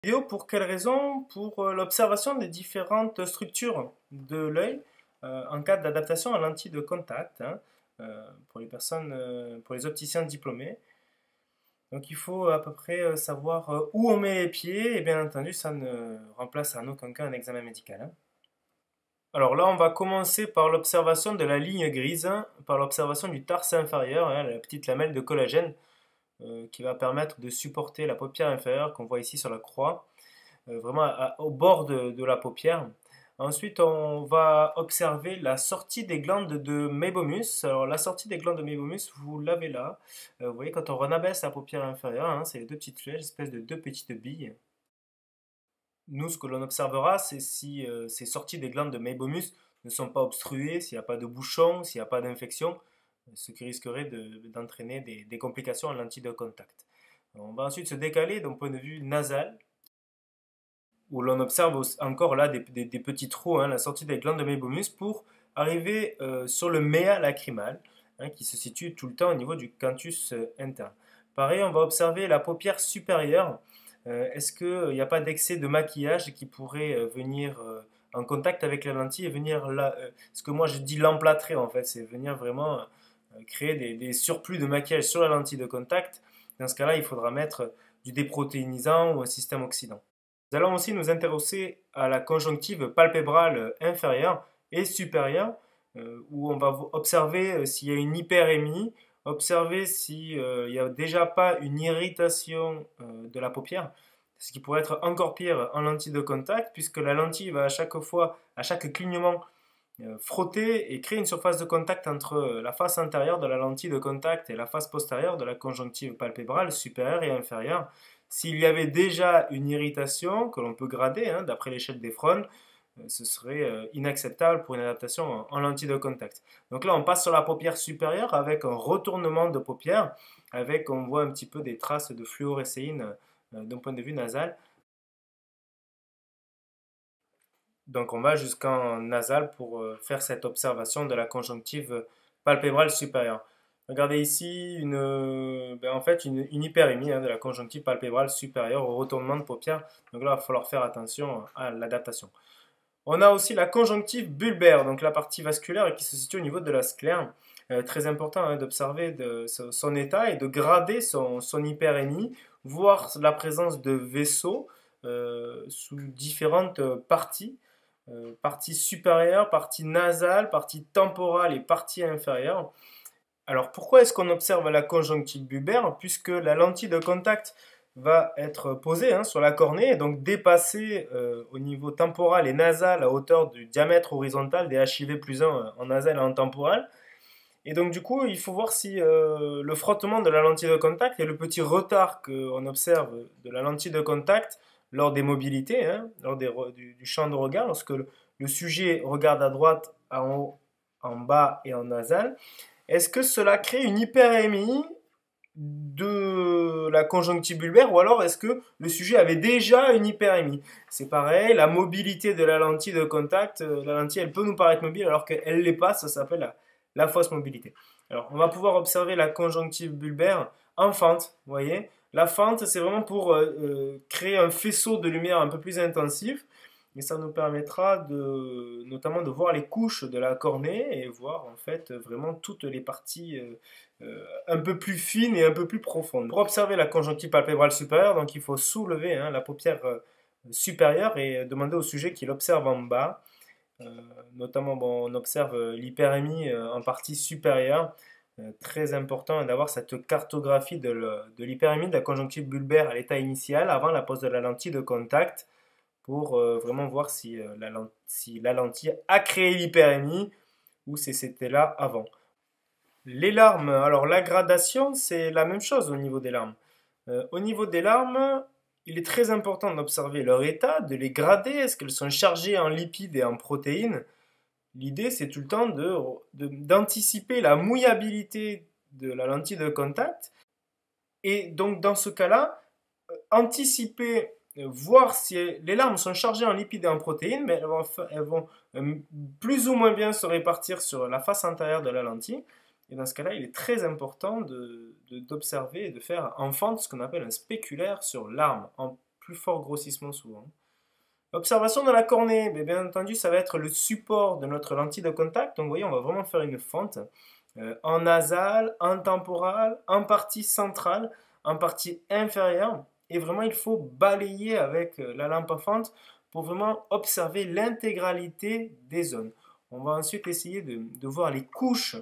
Vidéo pour quelle raison? Pour l'observation des différentes structures de l'œil en cas d'adaptation à lentille de contact, hein, pour les personnes, pour les opticiens diplômés. Donc il faut à peu près savoir où on met les pieds et bien entendu ça ne remplace en aucun cas un examen médical, hein. Alors là on va commencer par l'observation de la ligne grise, hein, par l'observation du tarse inférieur, hein, la petite lamelle de collagène qui va permettre de supporter la paupière inférieure qu'on voit ici sur la croix, vraiment au bord de la paupière. Ensuite, on va observer la sortie des glandes de Meibomus. Alors, la sortie des glandes de Meibomus, vous l'avez là. Vous voyez, quand on renabaisse la paupière inférieure, hein, c'est les deux petites flèches, espèce de deux petites billes. Nous, ce que l'on observera, c'est si ces sorties des glandes de Meibomus ne sont pas obstruées, s'il n'y a pas de bouchon, s'il n'y a pas d'infection, ce qui risquerait d'entraîner des complications en lentille de contact. On va ensuite se décaler d'un point de vue nasal, où l'on observe encore là des petits trous, hein, la sortie des glandes de Meibomus, pour arriver sur le méa lacrymal, hein, qui se situe tout le temps au niveau du canthus interne. Pareil, on va observer la paupière supérieure. Est-ce qu'il n'y a pas d'excès de maquillage qui pourrait venir en contact avec la lentille et venir là, ce que moi je dis l'emplâtrer en fait, c'est venir vraiment créer des surplus de maquillage sur la lentille de contact. Dans ce cas-là, il faudra mettre du déprotéinisant ou un système oxydant. Nous allons aussi nous intéresser à la conjonctive palpébrale inférieure et supérieure, où on va observer s'il y a une hyperémie, observer s'il n'y a déjà pas une irritation de la paupière, ce qui pourrait être encore pire en lentille de contact, puisque la lentille va à chaque fois, à chaque clignement, frotter et créer une surface de contact entre la face antérieure de la lentille de contact et la face postérieure de la conjonctive palpébrale supérieure et inférieure. S'il y avait déjà une irritation que l'on peut grader, hein, d'après l'échelle d'Effron, ce serait inacceptable pour une adaptation en lentille de contact. Donc là, on passe sur la paupière supérieure avec un retournement de paupière, avec, on voit un petit peu des traces de fluorescéine d'un point de vue nasal. Donc on va jusqu'en nasal pour faire cette observation de la conjonctive palpébrale supérieure. Regardez ici en fait une hyperémie, hein, de la conjonctive palpébrale supérieure au retournement de paupière. Donc là, il va falloir faire attention à l'adaptation. On a aussi la conjonctive bulbaire, donc la partie vasculaire qui se situe au niveau de la sclère. Très important, hein, d'observer son état et de grader son hyperémie, voir la présence de vaisseaux sous différentes parties, partie supérieure, partie nasale, partie temporale et partie inférieure. Alors pourquoi est-ce qu'on observe la conjonctive bulbaire? Puisque la lentille de contact va être posée, hein, sur la cornée et donc dépasser au niveau temporal et nasal à hauteur du diamètre horizontal des HIV plus 1 en nasal et en temporal. Et donc du coup, il faut voir si le frottement de la lentille de contact et le petit retard qu'on observe de la lentille de contact lors des mobilités, hein, lors du champ de regard, lorsque le sujet regarde à droite, en haut, en bas et en nasal, est-ce que cela crée une hyperémie de la conjonctive bulbaire ou alors est-ce que le sujet avait déjà une hyperémie? C'est pareil, la mobilité de la lentille de contact, la lentille elle peut nous paraître mobile alors qu'elle ne l'est pas, ça s'appelle la fausse mobilité. Alors on va pouvoir observer la conjonctive bulbaire en fente, vous voyez. La fente c'est vraiment pour créer un faisceau de lumière un peu plus intensif et ça nous permettra notamment de voir les couches de la cornée et voir en fait vraiment toutes les parties un peu plus fines et un peu plus profondes. Pour observer la conjonctive palpébrale supérieure, donc il faut soulever, hein, la paupière supérieure et demander au sujet qu'il observe en bas. Notamment, bon, on observe l'hyperémie en partie supérieure. Très important d'avoir cette cartographie de l'hyperémie de la conjonctive bulbaire à l'état initial avant la pose de la lentille de contact pour vraiment voir si la lentille a créé l'hyperémie ou si c'était là avant. Les larmes, alors la gradation, c'est la même chose au niveau des larmes. Au niveau des larmes, il est très important d'observer leur état, de les grader, est-ce qu'elles sont chargées en lipides et en protéines. L'idée, c'est tout le temps d'anticiper la mouillabilité de la lentille de contact. Et donc, dans ce cas-là, anticiper, voir si les larmes sont chargées en lipides et en protéines, mais elles vont plus ou moins bien se répartir sur la face intérieure de la lentille. Et dans ce cas-là, il est très important d'observer et de faire en fente ce qu'on appelle un spéculaire sur l'arme, en plus fort grossissement souvent. Observation de la cornée, bien entendu, ça va être le support de notre lentille de contact. Donc, vous voyez, on va vraiment faire une fente en nasal, en temporal, en partie centrale, en partie inférieure. Et vraiment, il faut balayer avec la lampe à fente pour vraiment observer l'intégralité des zones. On va ensuite essayer de voir les couches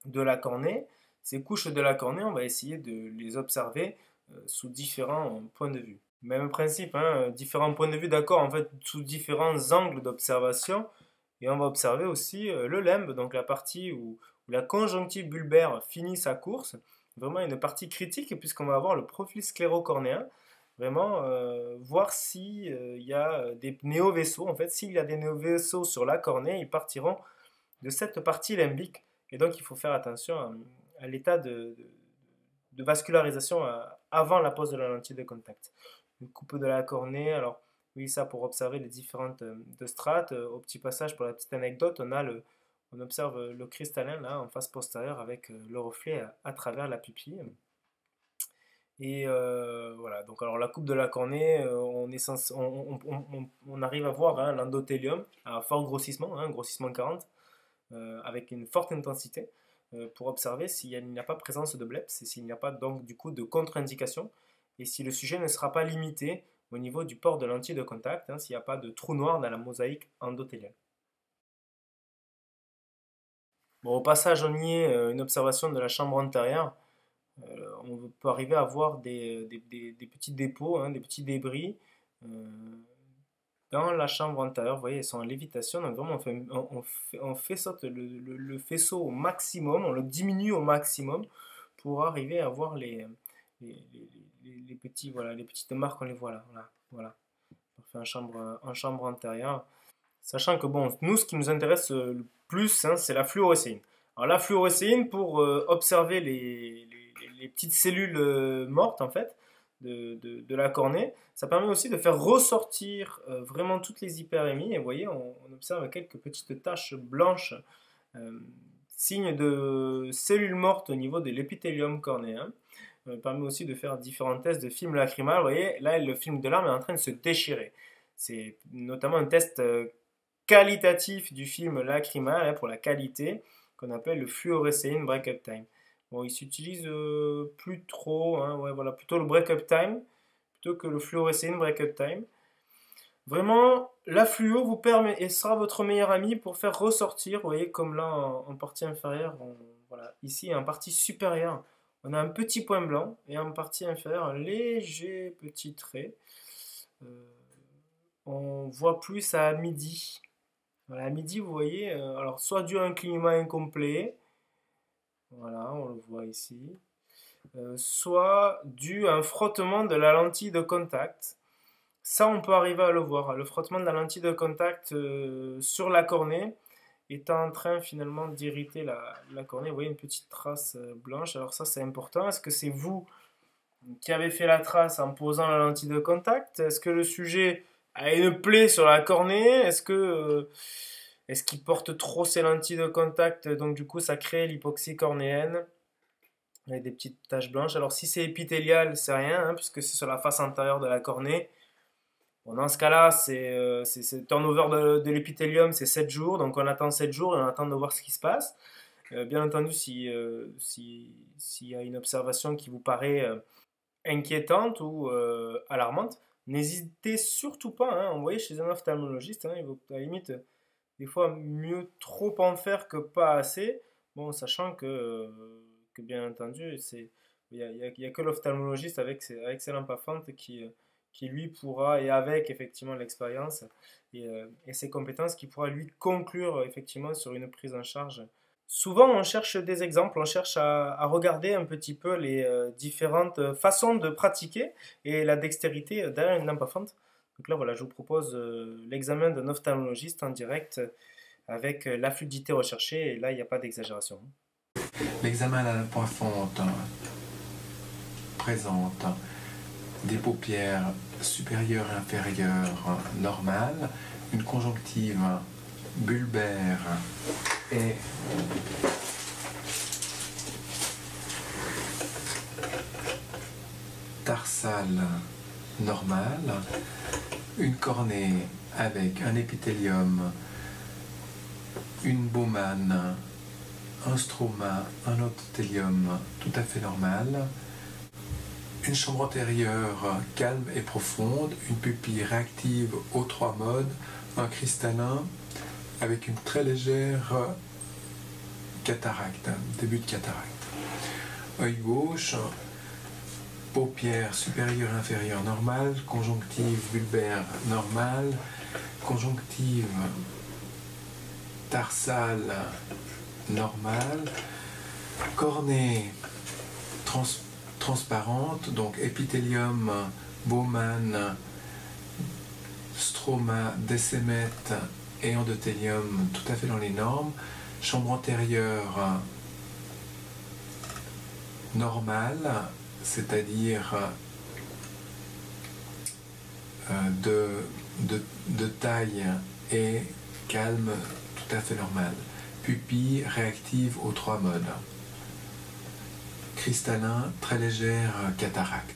de la cornée. Ces couches de la cornée, on va essayer de les observer sous différents points de vue. Même principe, hein, différents points de vue, d'accord, en fait, sous différents angles d'observation. Et on va observer aussi le limbe, donc la partie où la conjonctive bulbaire finit sa course. Vraiment une partie critique, puisqu'on va avoir le profil sclérocornéen. Vraiment, voir s'il y a des néovaisseaux. En fait, s'il y a des néovaisseaux sur la cornée, ils partiront de cette partie limbique. Et donc, il faut faire attention à l'état de vascularisation avant la pose de la lentille de contact. Une coupe de la cornée, alors oui, ça pour observer les différentes strates. Au petit passage, pour la petite anecdote, on observe le cristallin là en face postérieure avec le reflet à travers la pupille. Et voilà, donc alors la coupe de la cornée, on arrive à voir hein, l'endothélium à fort grossissement, hein, grossissement 40, avec une forte intensité, pour observer s'il n'y a pas présence de bleps et s'il n'y a pas donc du coup de contre-indication, et si le sujet ne sera pas limité au niveau du port de lentille de contact, hein, s'il n'y a pas de trou noir dans la mosaïque endothéliale. Bon, au passage, on y est une observation de la chambre antérieure. On peut arriver à voir des petits dépôts, hein, des petits débris dans la chambre antérieure. Vous voyez, ils sont en lévitation. Donc vraiment, on fait sauter le faisceau au maximum, on le diminue au maximum pour arriver à voir les petits, voilà, les petites marques, on les voit là. Voilà. On fait en chambre antérieure. Sachant que bon, nous, ce qui nous intéresse le plus, hein, c'est la fluorescéine. Alors la fluorescéine, pour observer les petites cellules mortes, en fait, de la cornée, ça permet aussi de faire ressortir vraiment toutes les hyperémies. Et vous voyez, on observe quelques petites taches blanches, signe de cellules mortes au niveau de l'épithélium cornéen. Permet aussi de faire différents tests de film lacrymal. Vous voyez, là, le film de larme est en train de se déchirer. C'est notamment un test qualitatif du film lacrymal hein, pour la qualité qu'on appelle le fluorescéine break-up time. Bon, il s'utilise plus trop, hein, ouais, voilà, plutôt le break-up time plutôt que le fluorescéine break-up time. Vraiment, la fluo vous permet et sera votre meilleur ami pour faire ressortir, vous voyez, comme là en partie inférieure, voilà, ici en partie supérieure, on a un petit point blanc et en partie inférieure, un léger petit trait. On voit plus à midi. Voilà, à midi, vous voyez, alors soit dû à un clignement incomplet, voilà, on le voit ici, soit dû à un frottement de la lentille de contact. Ça, on peut arriver à le voir. Le frottement de la lentille de contact sur la cornée est en train finalement d'irriter la cornée. Vous voyez une petite trace blanche. Alors ça, c'est important. Est-ce que c'est vous qui avez fait la trace en posant la lentille de contact? Est-ce que le sujet a une plaie sur la cornée? Est-ce qu'il porte trop ses lentilles de contact? Donc du coup, ça crée l'hypoxie cornéenne avec des petites taches blanches. Alors si c'est épithélial, c'est rien, hein, puisque c'est sur la face antérieure de la cornée. Bon, dans ce cas-là, c'est turnover de l'épithélium, c'est 7 jours. Donc on attend 7 jours et on attend de voir ce qui se passe. Bien entendu, s'il y a une observation qui vous paraît inquiétante ou alarmante, n'hésitez surtout pas à envoyer chez un ophtalmologiste. Hein, il vaut à la limite, des fois, mieux trop en faire que pas assez. Bon, sachant que bien entendu, il y a que l'ophtalmologiste avec ses lampes à fente qui lui pourra, et avec effectivement l'expérience et ses compétences, qui pourra lui conclure effectivement sur une prise en charge. Souvent, on cherche des exemples, on cherche à regarder un petit peu les différentes façons de pratiquer et la dextérité derrière une lampe à fente. Donc là, voilà, je vous propose l'examen d'un ophtalmologiste en direct avec la fluidité recherchée, et là, il n'y a pas d'exagération. L'examen à la lampe à fente présente des paupières supérieures et inférieures normales, une conjonctive bulbaire et tarsale normale, une cornée avec un épithélium, une Bowman, un stroma, un endothélium tout à fait normal, une chambre antérieure calme et profonde, une pupille réactive aux 3 modes, un cristallin avec une très légère cataracte, début de cataracte. Œil gauche, paupières supérieure et inférieure normale, conjonctive bulbaire normale, conjonctive tarsale normale, cornée transparente, donc épithélium, Bowman, stroma, décémète et endothélium tout à fait dans les normes, chambre antérieure normale, c'est-à-dire de taille et calme tout à fait normal. Pupille réactive aux 3 modes. Cristallin, très légère cataracte.